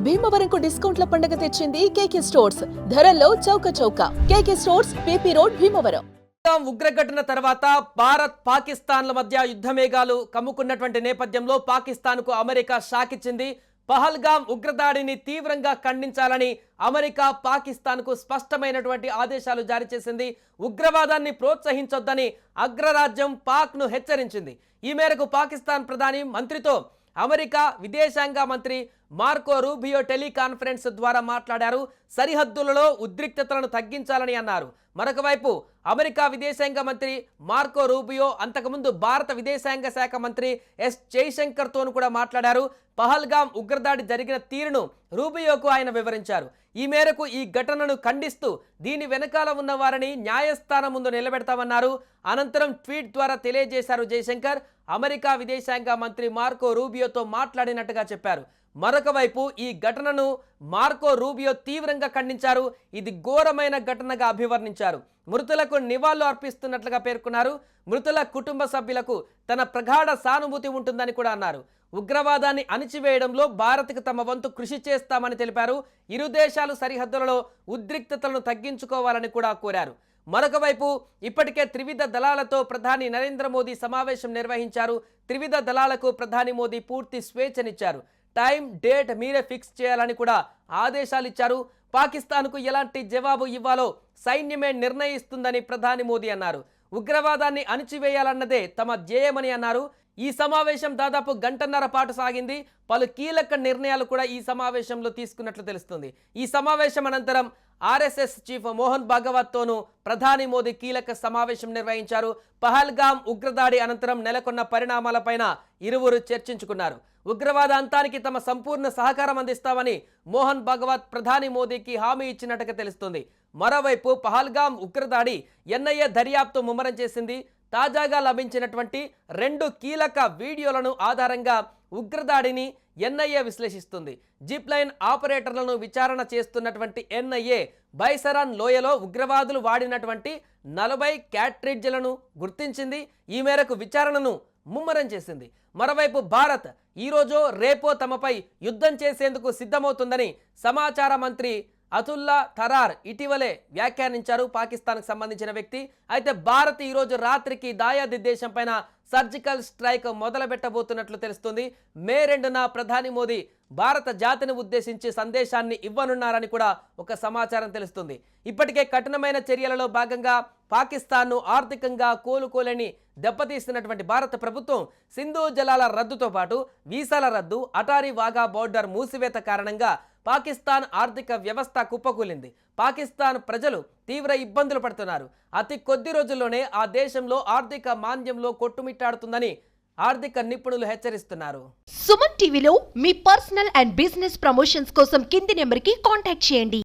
భీమవరంకు డిస్కౌంట్ల పండుగ తెచ్చింది కేకే స్టోర్స్. ధరల్లో చౌక చౌక. KK stores, PP road, Bhimavaram. ఉగ్రఘటన తర్వాత భారత్ పాకిస్తాన్ల మధ్య యుద్ధమేఘాలు కమ్ముకున్నటువంటి నేపథ్యంలో పాకిస్తాన్కు అమెరికా షాక్ ఇచ్చింది. పహల్గామ్ ఉగ్రదాడిని తీవ్రంగా ఖండించాలని అమెరికా పాకిస్తాన్కు స్పష్టమైనటువంటి ఆదేశాలు జారీ చేసింది. ఉగ్రవాదాన్ని ప్రోత్సహించొద్దని అగ్రరాజ్యం పాక్ను హెచ్చరించింది. ఈ మేరకు పాకిస్తాన్ ప్రధాని మంత్రితో అమెరికా విదేశాంగ మంత్రి మార్కో రూబియో టెలికాన్ఫరెన్స్ ద్వారా మాట్లాడారు. సరిహద్దులలో ఉద్రిక్తతలను తగ్గించాలని అన్నారు. మరొక వైపు అమెరికా విదేశాంగ మంత్రి మార్కో రూబియో అంతకుముందు భారత విదేశాంగ శాఖ మంత్రి ఎస్ జైశంకర్తోనూ కూడా మాట్లాడారు. పహల్గామ్ ఉగ్రదాడి జరిగిన తీరును రూబియోకు ఆయన వివరించారు. ఈ మేరకు ఈ ఘటనను ఖండిస్తూ దీని వెనకాల ఉన్న వారిని న్యాయస్థానం ముందు నిలబెడతామన్నారు. అనంతరం ట్వీట్ ద్వారా తెలియజేశారు జైశంకర్. అమెరికా విదేశాంగ మంత్రి మార్కో రూబియోతో మాట్లాడినట్టుగా చెప్పారు. మరొక వైపు ఈ ఘటనను మార్కో రూబియో తీవ్రంగా ఖండించారు. ఇది ఘోరమైన ఘటనగా అభివర్ణించారు. మృతులకు నివాళులు అర్పిస్తున్నట్లుగా పేర్కొన్నారు. మృతుల కుటుంబ సభ్యులకు తన ప్రగాఢ సానుభూతి ఉంటుందని కూడా అన్నారు. ఉగ్రవాదాన్ని అణిచివేయడంలో భారత్కు తమ వంతు కృషి చేస్తామని తెలిపారు. ఇరు దేశాలు సరిహద్దులలో ఉద్రిక్తతలను తగ్గించుకోవాలని కూడా కోరారు. మరొక వైపు ఇప్పటికే త్రివిధ దళాలతో ప్రధాని నరేంద్ర మోదీ సమావేశం నిర్వహించారు. త్రివిధ దళాలకు ప్రధాని మోదీ పూర్తి స్వేచ్ఛనిచ్చారు. టైం, డేట్ మీరే ఫిక్స్ చేయాలని కూడా ఆదేశాలు ఇచ్చారు. పాకిస్తాన్కు ఎలాంటి జవాబు ఇవ్వాలో సైన్యమే నిర్ణయిస్తుందని ప్రధాని మోదీ అన్నారు. ఉగ్రవాదాన్ని అణిచివేయాలన్నదే తమ ధ్యేయమని అన్నారు. ఈ సమావేశం దాదాపు గంటన్నర పాటు సాగింది. పలు కీలక నిర్ణయాలు కూడా ఈ సమావేశంలో తీసుకున్నట్లు తెలుస్తుంది. ఈ సమావేశం అనంతరం ఆర్ఎస్ఎస్ చీఫ్ మోహన్ భాగవత్తోనూ ప్రధాని మోదీ కీలక సమావేశం నిర్వహించారు. పహల్గామ్ ఉగ్రదాడి అనంతరం నెలకొన్న పరిణామాలపైన ఇరువురు చర్చించుకున్నారు. ఉగ్రవాద అంతానికి తమ సంపూర్ణ సహకారం అందిస్తామని మోహన్ భాగవత్ ప్రధాని మోదీకి హామీ ఇచ్చినట్టుగా తెలుస్తుంది. మరోవైపు పహల్గామ్ ఉగ్రదాడి ఎన్ఐఏ దర్యాప్తు ముమ్మరం చేసింది. తాజాగా లభించినటువంటి 2 కీలక వీడియోలను ఆధారంగా ఉగ్రదాడిని ఎన్ఐఏ విశ్లేషిస్తుంది. జిప్ లైన్ ఆపరేటర్లను విచారణ చేస్తున్నటువంటి ఎన్ఐఏ బైసరాన్ లోయలో ఉగ్రవాదులు వాడినటువంటి 40 క్యాట్రిడ్జ్లను గుర్తించింది. ఈ మేరకు విచారణను ముమ్మరం చేసింది. మరోవైపు భారత్ ఈరోజో రేపో తమపై యుద్ధం చేసేందుకు సిద్ధమవుతుందని సమాచార మంత్రి అతుల్లా తరార్ ఇటీవలే వ్యాఖ్యానించారు. పాకిస్తాన్కు సంబంధించిన వ్యక్తి. అయితే భారత్ ఈరోజు రాత్రికి దాయాది దేశం పైన సర్జికల్ స్ట్రైక్ మొదలుపెట్టబోతున్నట్లు తెలుస్తుంది. మే 2న ప్రధాని మోదీ భారత జాతిని ఉద్దేశించి సందేశాన్ని ఇవ్వనున్నారని కూడా ఒక సమాచారం తెలుస్తుంది. ఇప్పటికే కఠినమైన చర్యలలో భాగంగా పాకిస్తాన్ను ఆర్థికంగా కోలుకోలేని దెబ్బతీస్తున్నటువంటి భారత ప్రభుత్వం సింధు జలాల రద్దుతో పాటు వీసాల రద్దు, అటారీ వాఘా బోర్డర్ మూసివేత కారణంగా పాకిస్తాన్ ఆర్థిక వ్యవస్థ కుప్పకూలింది. పాకిస్తాన్ ప్రజలు తీవ్ర ఇబ్బందులు పడుతున్నారు. అతి కొద్ది రోజుల్లోనే ఆ దేశంలో ఆర్థిక మాంద్యంలో కొట్టుమిట్టాడుతుందని ఆర్థిక నిపుణులు హెచ్చరిస్తున్నారు. సుమన్ టీవీలో మీ పర్సనల్ అండ్ బిజినెస్ ప్రమోషన్స్ కోసం కింది నెంబర్కి కాంటాక్ట్ చేయండి.